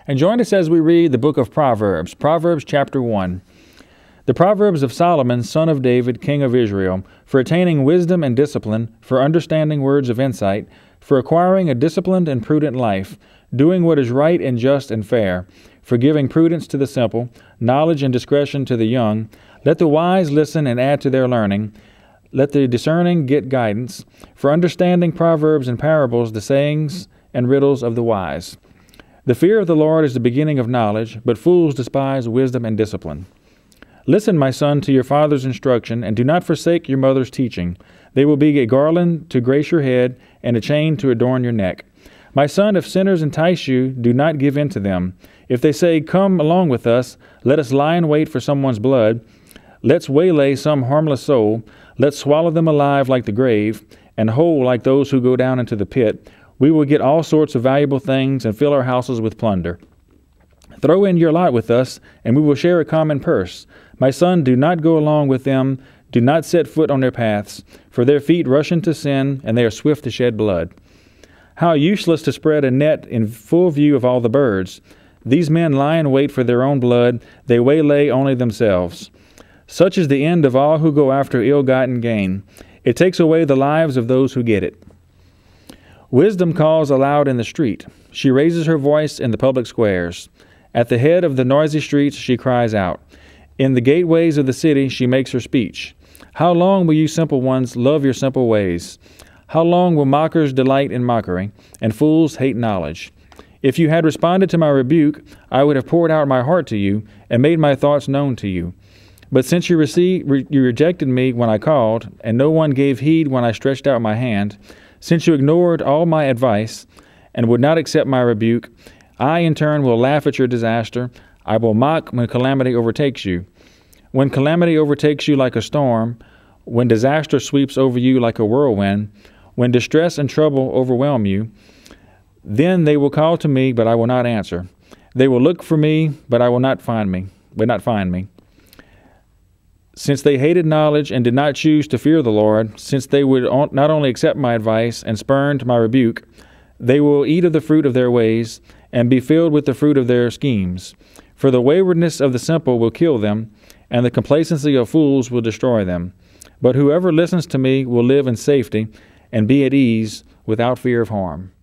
And join us as we read the book of Proverbs, Proverbs chapter 1. The Proverbs of Solomon, son of David, king of Israel, for attaining wisdom and discipline, for understanding words of insight, for acquiring a disciplined and prudent life, doing what is right and just and fair, for giving prudence to the simple, knowledge and discretion to the young. Let the wise listen and add to their learning. Let the discerning get guidance, for understanding proverbs and parables, the sayings and riddles of the wise. The fear of the Lord is the beginning of knowledge, but fools despise wisdom and discipline. Listen, my son, to your father's instruction, and do not forsake your mother's teaching. They will be a garland to grace your head, and a chain to adorn your neck. My son, if sinners entice you, do not give in to them. If they say, "Come along with us, let us lie in wait for someone's blood. Let's waylay some harmless soul. Let's swallow them alive like the grave, and whole like those who go down into the pit. We will get all sorts of valuable things and fill our houses with plunder. Throw in your lot with us, and we will share a common purse. My son, do not go along with them. Do not set foot on their paths, for their feet rush into sin, and they are swift to shed blood. How useless to spread a net in full view of all the birds. These men lie in wait for their own blood. They waylay only themselves. Such is the end of all who go after ill-gotten gain. It takes away the lives of those who get it. Wisdom calls aloud in the street. She raises her voice in the public squares. At the head of the noisy streets she cries out. In the gateways of the city she makes her speech. How long will you simple ones love your simple ways? How long will mockers delight in mockery, and fools hate knowledge? If you had responded to my rebuke, I would have poured out my heart to you, and made my thoughts known to you. But since you rejected me when I called, and no one gave heed when I stretched out my hand, since you ignored all my advice and would not accept my rebuke, I in turn will laugh at your disaster. I will mock when calamity overtakes you. When calamity overtakes you like a storm, when disaster sweeps over you like a whirlwind, when distress and trouble overwhelm you, then they will call to me, but I will not answer. They will look for me, but I will not find me. Since they hated knowledge and did not choose to fear the Lord, since they would not only accept my advice and spurned my rebuke, they will eat of the fruit of their ways and be filled with the fruit of their schemes. For the waywardness of the simple will kill them, and the complacency of fools will destroy them. But whoever listens to me will live in safety and be at ease without fear of harm.